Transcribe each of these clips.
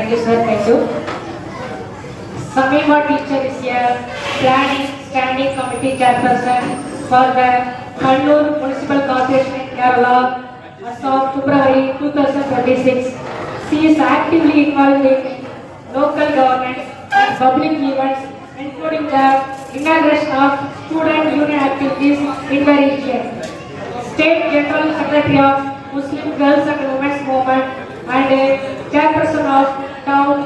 Thank you, sir. Thank you. Samima teacher is here, planning standing committee chairperson for the Kannur Municipal Corporation in Kerala as of February 2026. She is actively involved in local governance and public events, including the inauguration of student union activities in the region. State General Secretary of Muslim Girls and Women's Movement and chairperson of Town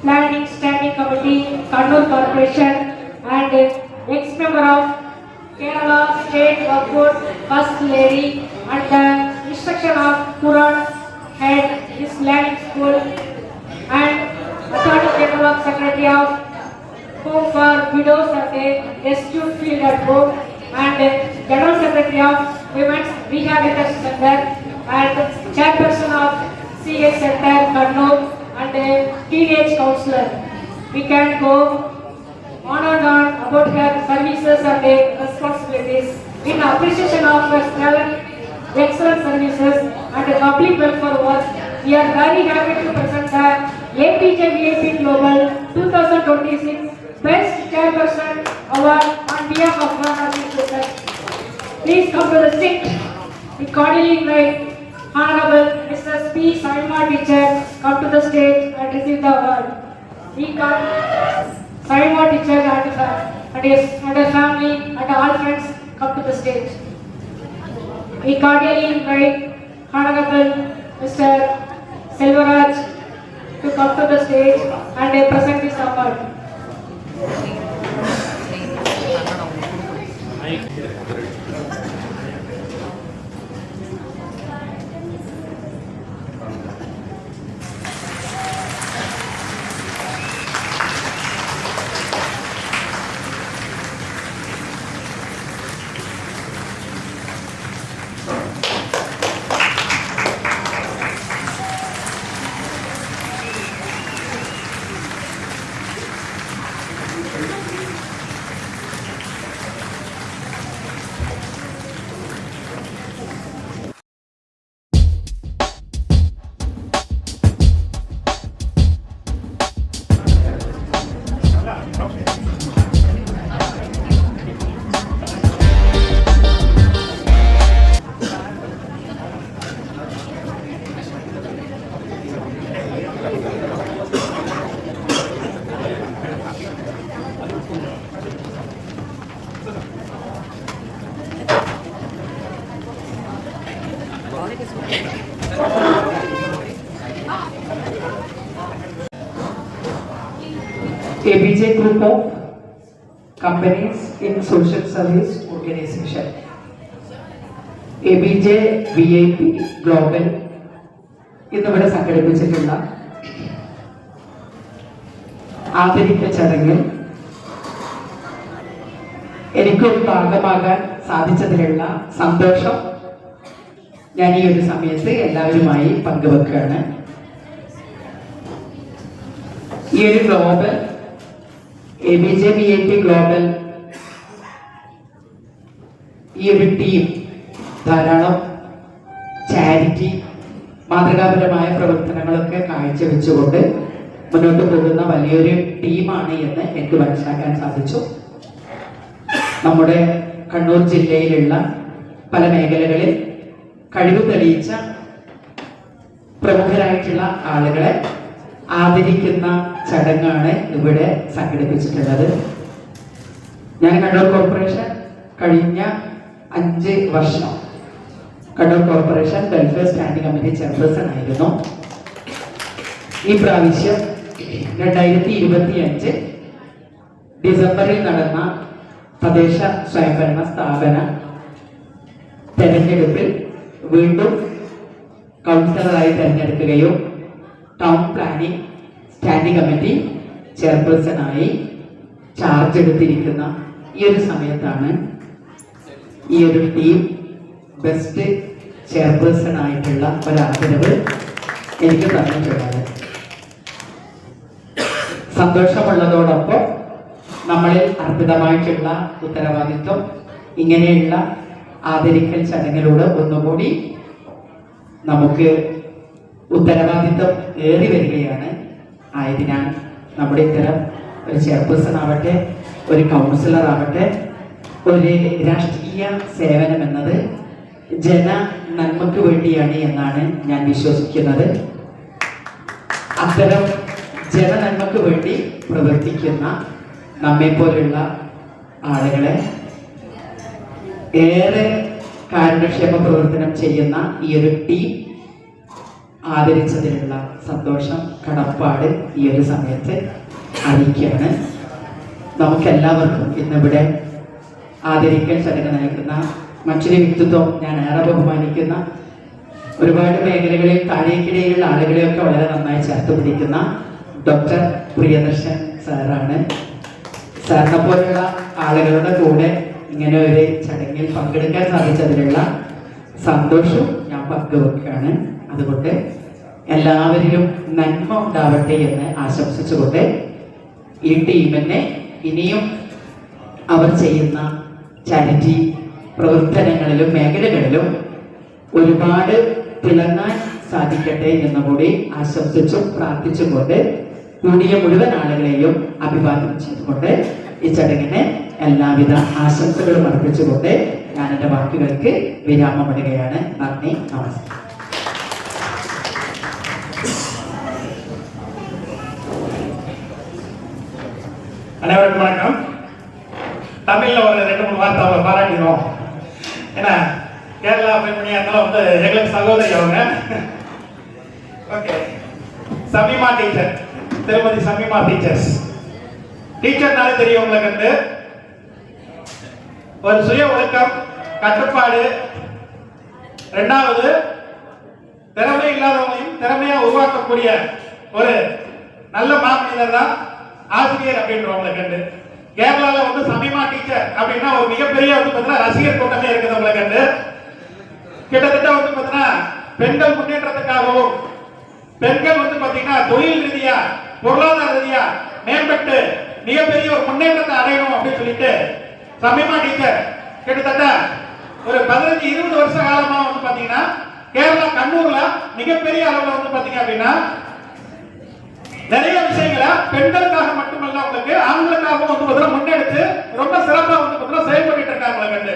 Planning Standing Committee, Kannur Corporation, and ex-member of Kerala State Workforce First Lady and the instruction of Quran Head Islamic School, and Attorney General of Secretary of Home for Widows and Rescue Field at Home, and General Secretary of Women's Rehabilitation Center, and chairperson of CS Center, Kannur, and a teenage counselor. We can go on and on about her services and responsibilities. In appreciation of her stellar, excellent services and public welfare work, we are very happy to present the APJ VIP Global 2026 Best Chairperson Award on behalf of our organization. Please come to the stage. We cordially invite Honorable Mrs. P. Samima teacher come to the stage and receive the award. We call Samima teacher and her family and all friends come to the stage. We cordially invite Honorable Mr. Selvaraj to come to the stage and present this award. ABJ Group of Companies in Social Service Organization. ABJ VIP Global എന്നിവിടെ സംഘടിപ്പിച്ചിട്ടുള്ള ആദരിക്ക ചടങ്ങിൽ എനിക്കൊരു ഭാഗമാകാൻ സാധിച്ചതിലുള്ള സന്തോഷം ഞാൻ ഈ ഒരു സമയത്ത് എല്ലാവരുമായി പങ്കുവെക്കുകയാണ്. ഈ ഒരു ഗ്ലോബൽ ABJ VIP ഗ്ലോബൽ ഈ ഒരു ടീം ധാരാളം ചാരിറ്റി മാതൃകാപരമായ പ്രവർത്തനങ്ങളൊക്കെ കാഴ്ചവെച്ചുകൊണ്ട് മുന്നോട്ട് പോകുന്ന വലിയൊരു ടീമാണ് എന്ന് എനിക്ക് മനസ്സിലാക്കാൻ സാധിച്ചു. നമ്മുടെ കണ്ണൂർ ജില്ലയിലുള്ള പല മേഖലകളിൽ കഴിവ് തെളിയിച്ച പ്രമുഖരായിട്ടുള്ള ആളുകളെ ആദരിക്കുന്ന ചടങ്ങാണ് ഇവിടെ സംഘടിപ്പിച്ചിട്ടുള്ളത്. ഞാൻ കണ്ണൂർ കോർപ്പറേഷൻ കഴിഞ്ഞ 5 വർഷം Kannur corporation welfare standing committee chairperson ആയിരുന്നു. ഈ പ്രാവശ്യം 2025 ഡിസംബറിൽ നടന്ന തദ്ദേശ സ്വയംഭരണ സ്ഥാപന തെരഞ്ഞെടുപ്പിൽ വീണ്ടും കൗൺസിലറായി തെരഞ്ഞെടുക്കുകയും ടൗൺ പ്ലാനിംഗ് സ്റ്റാൻഡിംഗ് കമ്മിറ്റി ചെയർപേഴ്സണായി ചാർജ് എടുത്തിരിക്കുന്ന ഈ ഒരു സമയത്താണ് ഈ ഒരു ടീം ബെസ്റ്റ് ചെയർപേഴ്സൺ ആയിട്ടുള്ള ഒരാദരവ് എനിക്ക് തന്നിട്ടുള്ളത്. സന്തോഷമുള്ളതോടൊപ്പം നമ്മളിൽ അർപ്പിതമായിട്ടുള്ള ഉത്തരവാദിത്വം ഇങ്ങനെയുള്ള ആദരിക്കൽ ചടങ്ങിലൂടെ ഒന്നുകൂടി നമുക്ക് ഉത്തരവാദിത്വം ഏറി വരികയാണ്. ആയതിനാൽ നമ്മുടെ ഇത്തരം ഒരു ചെയർപേഴ്സൺ ആവട്ടെ, ഒരു കൗൺസിലർ ആവട്ടെ, ഒരു രാഷ്ട്രീയ സേവനം എന്നത് ജന നന്മക്ക് വേണ്ടിയാണ് എന്നാണ് ഞാൻ വിശ്വസിക്കുന്നത്. അത്തരം ജനനന്മക്ക് വേണ്ടി പ്രവർത്തിക്കുന്ന നമ്മെ പോലുള്ള ആളുകളെ, ഏറെ കാരുണ്യക്ഷേമ പ്രവർത്തനം ചെയ്യുന്ന ഈ ഒരു ടീം ആദരിച്ചതിലുള്ള സന്തോഷം, കടപ്പാട് ഈ ഒരു സമയത്ത് അറിയിക്കുകയാണ്. നമുക്കെല്ലാവർക്കും ഇന്നിവിടെ ആദരിക്കൽ ചടങ്ങ് നൽകുന്ന മറ്റൊരു വ്യക്തിത്വം ഞാൻ ഏറെ ബഹുമാനിക്കുന്ന, ഒരുപാട് മേഖലകളിൽ താഴേക്കിടയിലുള്ള ആളുകളെയൊക്കെ വളരെ നന്നായി ചേർത്ത് പിടിക്കുന്ന ഡോക്ടർ പ്രിയദർശൻ സാറാണ്. സാറിനെ പോലെയുള്ള ആളുകളുടെ കൂടെ ഇങ്ങനെ ഒരു ചടങ്ങിൽ പങ്കെടുക്കാൻ സാധിച്ചതിലുള്ള സന്തോഷം ഞാൻ പങ്കുവെക്കുകയാണ്. അതുകൊണ്ട് എല്ലാവരിലും നന്മ ഉണ്ടാവട്ടെ എന്ന് ആശംസിച്ചുകൊണ്ട് ഈ ടീമിനെ ഇനിയും അവർ ചെയ്യുന്ന ചാരിറ്റി പ്രവർത്തനങ്ങളിലും മേഖലകളിലും ഒരുപാട് തിളങ്ങാൻ സാധിക്കട്ടെ എന്നുകൂടി ആശംസിച്ചും പ്രാർത്ഥിച്ചുകൊണ്ട് കൂടിയ മുഴുവൻ ആളുകളെയും അഭിവാദ്യം ചെയ്തുകൊണ്ട് ഈ ചടങ്ങിന് എല്ലാവിധ ആശംസകളും അർപ്പിച്ചുകൊണ്ട് ഞാൻ എൻ്റെ വാക്കുകൾക്ക് വിരാമമിടുകയാണ്. നന്ദി, നമസ്കാരം. அனைவருக்கும் வணக்கம். தமிழ்ல ஒரு 2-3 வார்த்தை அவங்க பாராட்டினோம். ஏன்னா கேரளா பெண்மணி அதெல்லாம் வந்து எங்களுக்கு சகோதரி அவங்க. ஓகே, சமீமா டீச்சர், திருமதி சமீமா டீச்சர்ஸ். டீச்சர்னாலே தெரியும் உங்களுக்கு வந்து ஒரு சுய ஒழுக்கம், கட்டுப்பாடு, ரெண்டாவது திறமை இல்லாதவங்களையும் திறமையா உருவாக்கக்கூடிய ஒரு நல்ல மாமனிதர் தான் ஆசிரியர் அப்படின்றவங்களை கண்டு. கேரளால வந்து சமீமா டீச்சர் அப்படின்னா ஒரு மிகப்பெரிய வந்து பார்த்தீங்கன்னா ரசிகர் கூட்டமே இருக்குது அவங்களை கண்டு. கிட்டத்தட்ட வந்து பார்த்தீங்கன்னா பெண்கள் முன்னேற்றத்துக்காகவும், பெண்கள் வந்து பார்த்தீங்கன்னா தொழில் ரீதியா, பொருளாதார ரீதியா மேம்பட்டு மிகப்பெரிய ஒரு முன்னேற்றத்தை அடையணும் அப்படின்னு சொல்லிட்டு சமீமா டீச்சர் கிட்டத்தட்ட ஒரு 15-20 வருஷ காலமா வந்து பார்த்தீங்கன்னா கேரளா கண்ணூர்ல மிகப்பெரிய அளவுல வந்து பார்த்தீங்க அப்படின்னா நிறைய விஷயங்களை பெண்களுக்காக மட்டுமல்ல உங்களுக்கு ஆண்களுக்காகவும் வந்து பார்த்தீங்கன்னா முன்னெடுத்து ரொம்ப சிறப்பா வந்து பார்த்தீங்கன்னா செயல்பட்டு இருக்காங்க கண்டு.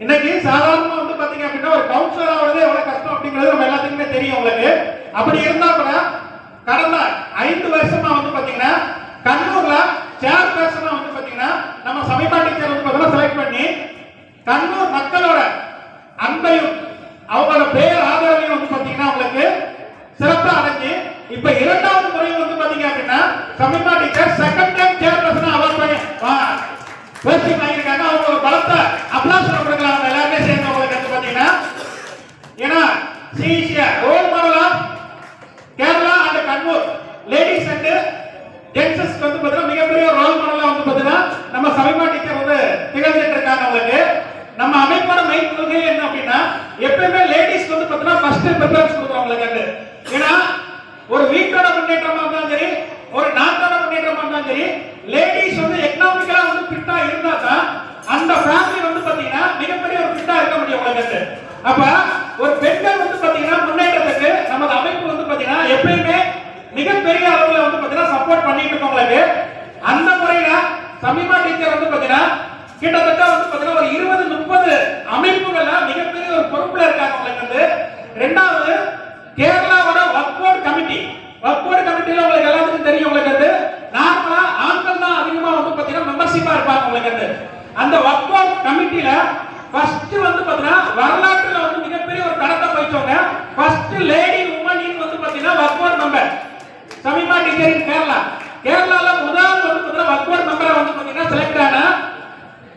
இன்னைக்கு சாதாரணமா வந்து பாத்தீங்க அப்படின்னா ஒரு கவுன்சிலர் ஆகுறது எவ்வளவு கஷ்டம் அப்படிங்கிறது நம்ம எல்லாத்துக்குமே தெரியும் உங்களுக்கு. அப்படி இருந்தா கூட கடந்த 5 வருஷமா வந்து பாத்தீங்கன்னா கண்ணூர்ல சேர்பர்சனா வந்து பாத்தீங்கன்னா நம்ம சமீபா டீச்சர் வந்து பார்த்தீங்கன்னா செலக்ட் பண்ணி கண்ணூர் மக்களோட அன்பையும் அவங்களோட பேர் ஆதரவையும் வந்து பாத்தீங்கன்னா உங்களுக்கு சிறப்பா அடைஞ்சு இப்ப 2வது முறை வந்து பாத்தீங்க அப்படின்னா சமீபா டீச்சர் செகண்ட் டைம் சேர்பர்சனா அவார்ட் பண்ணி பேசி வாங்கியிருக்காங்க. அவங்க ஒரு பலத்த அப்ளாஸ் கொடுக்கலாம் அவங்க எல்லாருமே சேர்ந்து உங்களுக்கு வந்து பாத்தீங்கன்னா. ஏன்னா role model of Kerala and Kannur ladies and ஜென்சஸ்க்கு வந்து பாத்தீங்கன்னா மிகப்பெரிய ரோல் மாடலா வந்து பாத்தீங்கன்னா நம்ம சமீபா டீச்சர் வந்து திகழ்ந்துட்டு இருக்காங்க உங்களுக்கு. நம்ம அமைப்போட மெயின் கொள்கை என்ன அப்படின்னா எப்பவுமே லேடிஸ்க்கு வந்து பாத்தீங்கன்னா ஃபர்ஸ்ட் பிரிஃபரன்ஸ் கொடுக்குறோம் உங்களுக்கு. ஏன்னா ஒரு வீட்டோட முன்னேற்றமா இருந்தாலும் சரி, ஒரு நாட்டோட முன்னேற்றமா இருந்தாலும் சரி, லேடிஸ் வந்து எக்கனாமிக்கலா வந்து ஃபிட்டா இருந்தா தான் அந்த ஃபேமிலி வந்து பாத்தீங்கன்னா மிகப்பெரிய ஒரு ஃபிட்டா இருக்க முடியும் உங்களுக்கு. அப்ப ஒரு பெண்கள் வந்து பாத்தீங்கன்னா முன்னேற்றத்துக்கு நம்ம அமைப்பு வந்து பாத்தீங்கன்னா எப்பயுமே மிகப்பெரிய அளவுல வந்து பாத்தீங்கன்னா சப்போர்ட் பண்ணிட்டு இருக்கோம் உங்களுக்கு. அந்த முறையில சமீபா டீச்சர் வந்து பாத்தீங்கன்னா கிட்டத்தட்ட வந்து பாத்தீங்கன்னா ஒரு 20-30 அமைப்புகள மிகப்பெரிய ஒரு பொறுப்புல இருக்காங்க உங்களுக்கு வந்து. ரெண்டாவது கேரளாவோட வக்ஃப் போர்டு கமிட்டில உங்களுக்கு எல்லாத்துக்கும் தெரியும் உங்களுக்கு வந்து நார்மலா ஆண்கள் தான் அதிகமா வந்து பாத்தீங்கன்னா மெம்பர்ஷிப்பா இருப்பாங்க உங்களுக்கு வந்து. அந்த வக்ஃப் போர்டு கமிட்டில ஃபர்ஸ்ட் வந்து பாத்தீங்கன்னா வரலாற்றுல வந்து மிகப்பெரிய ஒரு கடத்தை போயிட்டோங்க. ஃபர்ஸ்ட் லேடி உமன் வந்து பாத்தீங்கன்னா வக்ஃப் போர்டு மெம்பர் சமீபா டீச்சர் இன் கேரளால முதல் வந்து பாத்தீங்கன்னா வக்ஃப் போர்டு மெம்பரா வந்து பாத்தீங்கன்னா செலக்ட் ஆன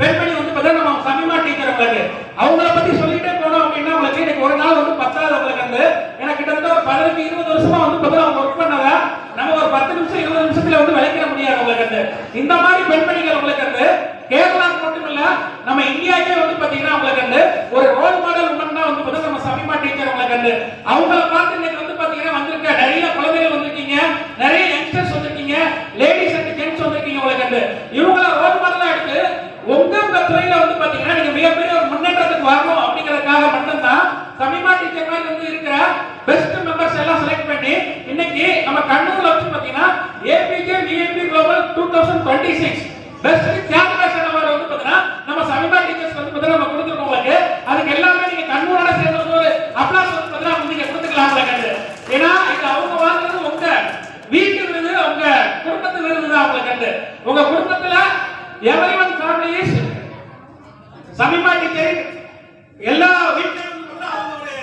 பெண்மணி வந்து பாத்தீங்கன்னா நம்ம சமீபா டீச்சர் உங்களுக்கு. அவங்கள பத்தி சொல்லிட்டே போனோம் அப்படின்னா உங்களுக்கு இன்னைக்கு ஒரு நாள் வந்து பத்தாது உங்களுக்கு வந்து. ஏன்னா கிட்டத்தட்ட ஒரு 15-20 வருஷமா வந்து பாத்தீங்கன்னா அவங்க ஒர்க் பண்ணதா நம்ம ஒரு 10 நிமிஷம் 20 நிமிஷத்துல வந்து விளக்கிற முடியாது உங்களுக்கு வந்து. இந்த மாதிரி பெண்மணிகள் உங்களுக்கு வந்து கேரளாக்கு மட்டும் இல்ல நம்ம இந்தியாக்கே வந்து பாத்தீங்கன்னா உங்களுக்கு வந்து ஒரு ரோல் மாடல் உமன் தான் வந்து பாத்தீங்கன்னா நம்ம சமீபா டீச்சர் உங்களுக்கு வந்து. அவங்கள பார்த்து இன்னைக்கு வந்து பாத்தீங்கன்னா வந்திருக்க நிறைய குழந்தைகள் வந்திருக்கீங்க, நிறைய யங்ஸ்டர்ஸ் வந்திருக்கீங்க, லேடிஸ் அண்ட் ஜென்ட்ஸ் வந்திருக்கீங்க உங்களுக்கு வந்து. இவங்கள ரோல் மாடலா எடுத்து உங்க துறையில வந்து பாத்தீங்கன்னா நீங்க மிகப்பெரிய ஒரு முன்னேற்றத்துக்கு வரணும் அப்படிங்கறதுக்காக மட்டும்தான் சமீபா டீச்சர் மாதிரி வந்து இருக்கிற பெஸ்ட் மெம்பர்ஸ் எல்லாம் செலக்ட் பண்ணி இன்னைக்கு நம்ம கண்ணூர்ல வச்சு பாத்தீங்கன்னா 2026 பெஸ்ட் சேம்பர்சன் அவார்டு வந்து பாத்தீங்கன்னா நம்ம சமீபா டீச்சர்ஸ் வந்து பாத்தீங்கன்னா நம்ம கொடுத்துருக்கோம் உங்களுக்கு. அதுக்கு எல்லாமே நீங்க கண்ணூரோட சேர்ந்து ஒரு அப்ளாஸ் வந்து பாத்தீங்கன்னா நீங்க கொடுத்துக்கலாம் கண்டு. ஏன்னா இது அவங்க வாங்குறது உங்க வீட்டு விருது, உங்க குடும்பத்து விருது தான் அவங்க கண்டு. உங்க குடும்பத்துல எவரிவன் ஃபேமிலி இஸ் சமீபா டீச்சர் எல்லா வீட்லயும் வந்து அவங்க ஒரு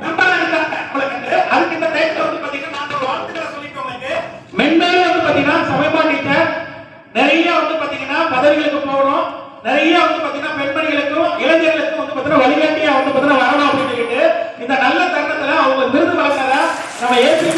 மெம்பரா இருக்காங்க உங்களுக்கு. அதுக்கு இந்த டைம்ல வந்து பாத்தீங்கன்னா நான் ஒரு வாழ்த்துக்களை சொல்லிட்டோம் உங்களுக்கு. மென்மேலும் வந்து பாத்தீங்கன்னா சமீபா டீச்சர் நிறைய வந்து பாத்தீங்கன்னா பதவிகளுக்கு போகணும், நிறைய வந்து பாத்தீங்கன்னா பெண்மணிகளுக்கும் இளைஞர்களுக்கும் வந்து பாத்தீங்கன்னா வழிகாட்டியா வந்து பாத்தீங்கன்னா வரணும் அப்படின்னு சொல்லிட்டு இந்த நல்ல தருணத்துல அவங்க விருது வழங்குறத நம்ம ஏற்று